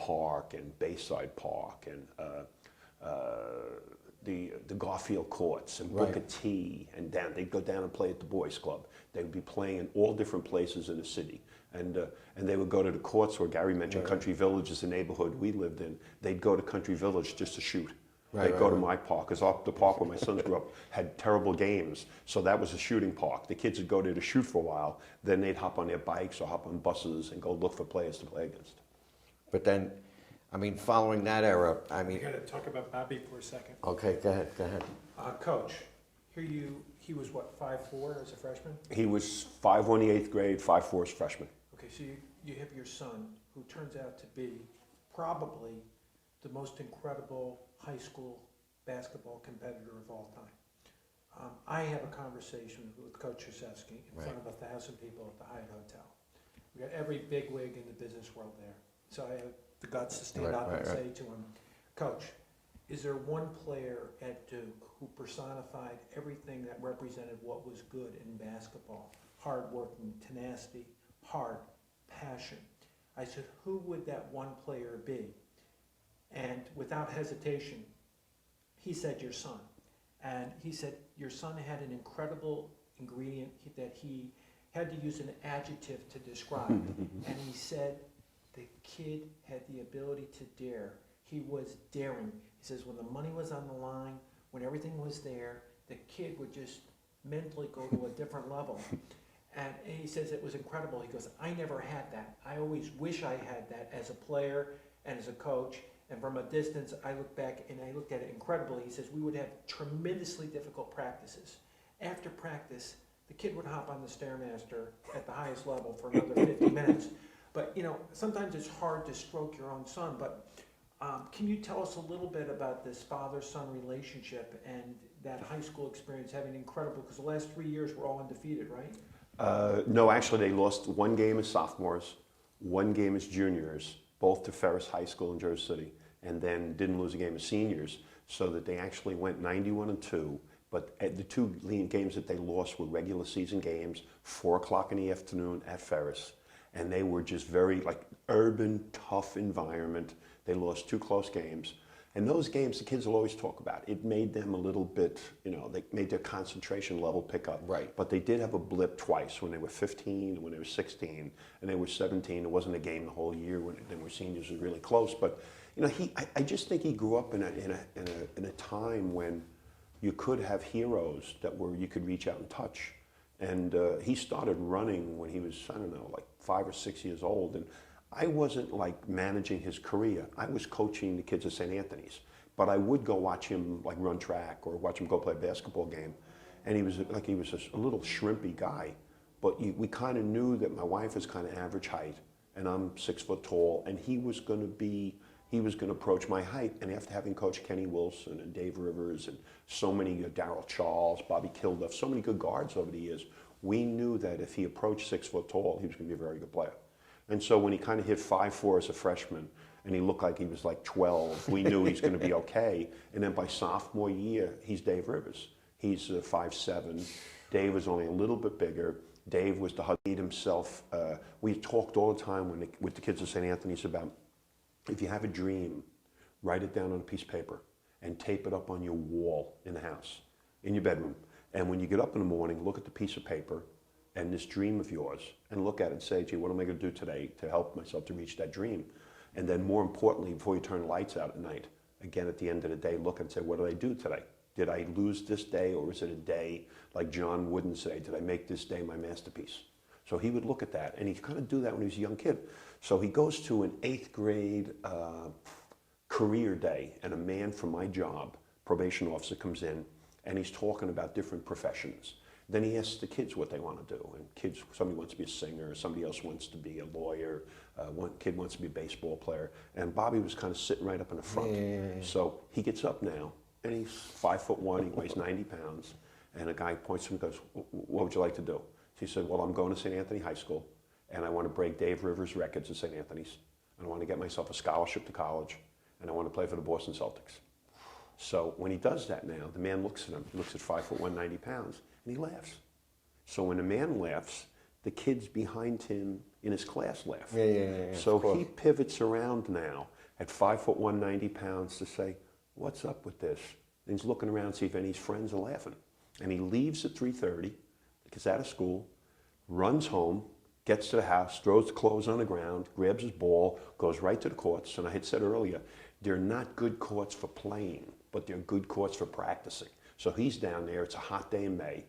Park and Bayside Park and the Garfield Courts and Booker T, and down. They'd go down and play at the Boys Club. They would be playing in all different places in the city. And they would go to the courts where Gary mentioned Country Village is the neighborhood we lived in. They'd go to Country Village just to shoot. They'd go to my park, because the park where my sons grew up had terrible games, so that was a shooting park. The kids would go there to shoot for a while, then they'd hop on their bikes or hop on buses and go look for players to play against. But then, I mean, following that era, I mean... We got to talk about Bobby for a second. Okay, go ahead. Coach, he was what, 5'4" as a freshman? He was 5'1" the 8th grade, 5'4" as a freshman. Okay, so you have your son, who turns out to be probably the most incredible high school basketball competitor of all time. I have a conversation with Coach Krzyzewski in front of 1,000 people at the Hyatt Hotel. We got every bigwig in the business world there. So I have the guts to stand up and say to him, Coach, is there one player at Duke who personified everything that represented what was good in basketball? Hard-working, tenacity, heart, passion. I said, who would that one player be? And without hesitation, he said, your son. And he said, your son had an incredible ingredient that he had to use an adjective to describe. And he said, the kid had the ability to dare. He was daring. He says, when the money was on the line, when everything was there, the kid would just mentally go to a different level. And he says it was incredible. He goes, I never had that. I always wish I had that as a player and as a coach. And from a distance, I look back and I looked at it incredibly. He says we would have tremendously difficult practices. After practice, the kid would hop on the Stairmaster at the highest level for another 50 minutes. But, you know, sometimes it's hard to stroke your own son. But can you tell us a little bit about this father-son relationship and that high school experience having incredible, because the last 3 years were all undefeated, right? No, actually they lost one game as sophomores, one game as juniors, both to Ferris High School in Jersey City, and then didn't lose a game as seniors, so that they actually went 91-2. But the two games that they lost were regular season games, 4 o'clock in the afternoon at Ferris. And they were just very, like, urban, tough environment. They lost 2 close games. And those games, the kids will always talk about. It made them a little bit, you know, they made their concentration level pick up. Right. But they did have a blip twice, when they were 15 and when they were 16, and they were 17. It wasn't a game the whole year when they were seniors. It was really close. But, you know, I just think he grew up in a time when you could have heroes that you could reach out and touch. And he started running when he was, I don't know, like 5 or 6 years old. And I wasn't like managing his career. I was coaching the kids at St. Anthony's. But I would go watch him like run track or watch him go play a basketball game. And he was a little shrimpy guy. But we kind of knew that my wife is kind of average height and I'm 6 foot tall, and he was going to approach my height. And after having coached Kenny Wilson and Dave Rivers and so many, Darryl Charles, Bobby Kilduff, so many good guards over the years, we knew that if he approached 6 foot tall, he was going to be a very good player. And so when he kind of hit 5'4" as a freshman, and he looked like he was like 12, we knew he's going to be okay. And then by sophomore year, he's Dave Rivers. He's 5'7". Dave was only a little bit bigger. Dave was the hug himself. We talked all the time with the kids at St. Anthony's about, if you have a dream, write it down on a piece of paper and tape it up on your wall in the house, in your bedroom. And when you get up in the morning, look at the piece of paper and this dream of yours and look at it and say, gee, what am I going to do today to help myself to reach that dream? And then more importantly, before you turn the lights out at night, again at the end of the day, look and say, what did I do today? Did I lose this day, or is it a day like John Wooden say, did I make this day my masterpiece? So he would look at that, and he'd kind of do that when he was a young kid. So he goes to an 8th grade career day, and a man from my job, probation officer, comes in, and he's talking about different professions. Then he asks the kids what they want to do, and kids, somebody wants to be a singer, somebody else wants to be a lawyer, one kid wants to be a baseball player, and Bobby was kind of sitting right up in the front. So he gets up now, and he's 5'1", he weighs 90 pounds, and a guy points to him and goes, what would you like to do? So he said, well, I'm going to St. Anthony High School, and I want to break Dave Rivers' records at St. Anthony's, and I want to get myself a scholarship to college, and I want to play for the Boston Celtics. So when he does that now, the man looks at him, he looks at 5'1", 90 pounds, and he laughs. So when the man laughs, the kids behind him in his class laugh. Yeah, so he pivots around now, at 5'1", 190 pounds, to say, what's up with this? And he's looking around to see if any of his friends are laughing. And he leaves at 3:30, gets out of school, runs home, gets to the house, throws the clothes on the ground, grabs his ball, goes right to the courts. And I had said earlier, they're not good courts for playing, but they're good courts for practicing. So he's down there. It's a hot day in May.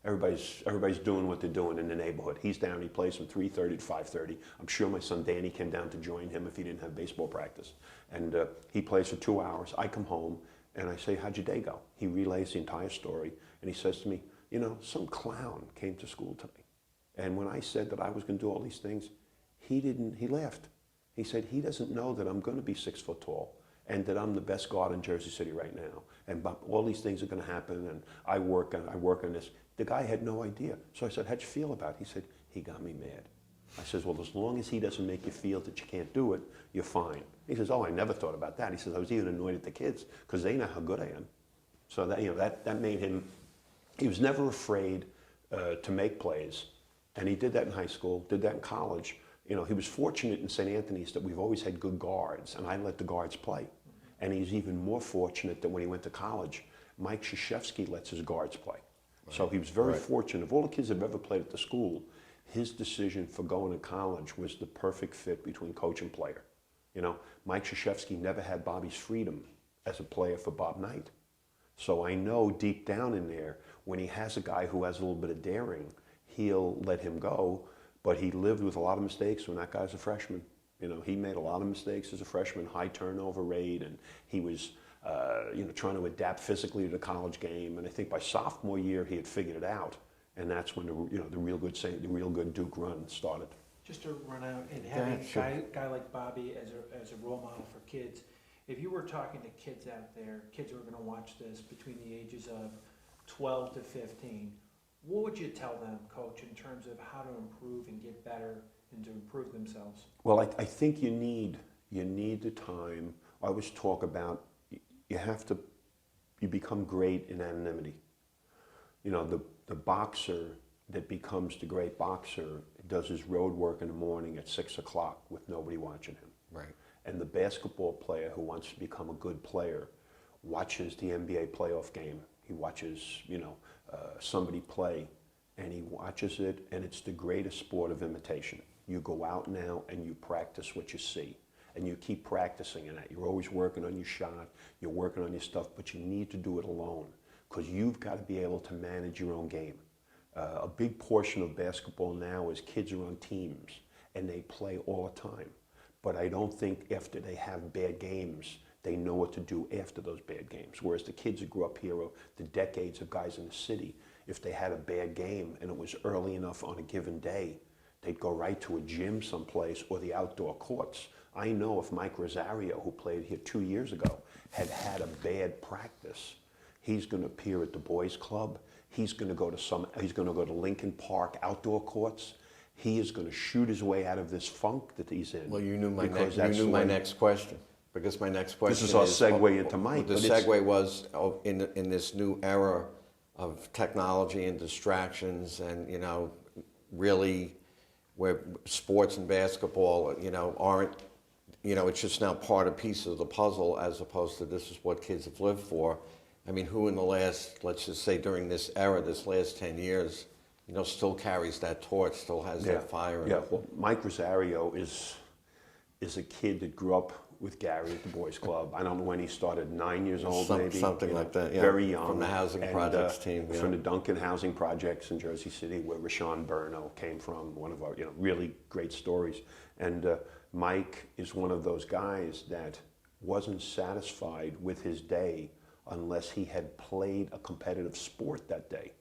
Everybody's doing what they're doing in the neighborhood. He's down. He plays from 3:30 to 5:30. I'm sure my son Danny came down to join him if he didn't have baseball practice. And he plays for 2 hours. I come home and I say, how'd your day go? He relays the entire story. And he says to me, you know, some clown came to school today. And when I said that I was going to do all these things, he laughed. He said, he doesn't know that I'm going to be 6 foot tall and that I'm the best guard in Jersey City right now. And all these things are going to happen, and I work on this. The guy had no idea. So I said, how'd you feel about it? He said, he got me mad. I says, well, as long as he doesn't make you feel that you can't do it, you're fine. He says, oh, I never thought about that. He says, I was even annoyed at the kids because they know how good I am. So that, you know, that made him, he was never afraid to make plays. And he did that in high school, did that in college. You know, he was fortunate in St. Anthony's that we've always had good guards, and I let the guards play. And he's even more fortunate that when he went to college, Mike Krzyzewski lets his guards play. Right. So he was very fortunate. Of all the kids that have ever played at the school, his decision for going to college was the perfect fit between coach and player. You know, Mike Krzyzewski never had Bobby's freedom as a player for Bob Knight. So I know deep down in there, when he has a guy who has a little bit of daring, he'll let him go. But he lived with a lot of mistakes when that guy's a freshman. You know, he made a lot of mistakes as a freshman, high turnover rate, and he was, you know, trying to adapt physically to the college game. And I think by sophomore year, he had figured it out, and that's when the real good Duke run started. Just to run out and having a guy like Bobby as a role model for kids. If you were talking to kids out there, kids who are going to watch this between the ages of 12 to 15, what would you tell them, Coach, in terms of how to improve and get better and to improve themselves? Well, I think you need the time. I always talk about you become great in anonymity. You know, the boxer that becomes the great boxer does his road work in the morning at 6 o'clock with nobody watching him. Right. And the basketball player who wants to become a good player watches the NBA playoff game. He watches, you know, somebody play, and he watches it, and it's the greatest sport of imitation. You go out now and you practice what you see, and you keep practicing in that. You're always working on your shot, you're working on your stuff, but you need to do it alone because you've got to be able to manage your own game. A big portion of basketball now is kids are on teams, and they play all the time. But I don't think after they have bad games, they know what to do after those bad games. Whereas the kids who grew up here, the decades of guys in the city, if they had a bad game and it was early enough on a given day, they'd go right to a gym someplace or the outdoor courts. I know if Mike Rosario, who played here 2 years ago, had had a bad practice, he's going to appear at the boys' club. He's going to go to Lincoln Park outdoor courts. He is going to shoot his way out of this funk that he's in. Well, you knew my next question. Because my next question is our segue into Mike. The segue was in this new era of technology and distractions, and you know, really, where sports and basketball, you know, aren't, you know, it's just now part of piece of the puzzle as opposed to this is what kids have lived for. I mean, who in the last, let's just say during this era, this last 10 years, you know, still carries that torch, still has that fire. Yeah. Well, Mike Rosario is a kid that grew up with Gary at the boys' club. I don't know when he started, 9 years old maybe. Something like that, yeah. Very young. From the housing projects team. Yeah. From the Duncan housing projects in Jersey City, where Rashawn Burno came from, one of our really great stories. And Mike is one of those guys that wasn't satisfied with his day unless he had played a competitive sport that day.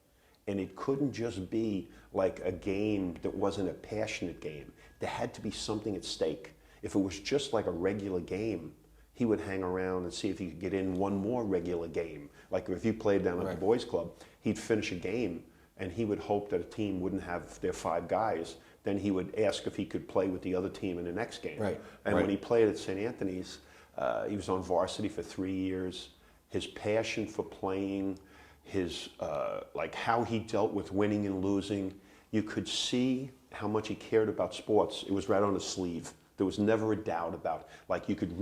And it couldn't just be like a game that wasn't a passionate game. There had to be something at stake. If it was just like a regular game, he would hang around and see if he could get in one more regular game. Like if you played down at the boys' club, he'd finish a game and he would hope that a team wouldn't have their 5 guys. Then he would ask if he could play with the other team in the next game. And when he played at St. Anthony's, he was on varsity for 3 years. His passion for playing, his like how he dealt with winning and losing, you could see how much he cared about sports. It was right on his sleeve. There was never a doubt about, like you could read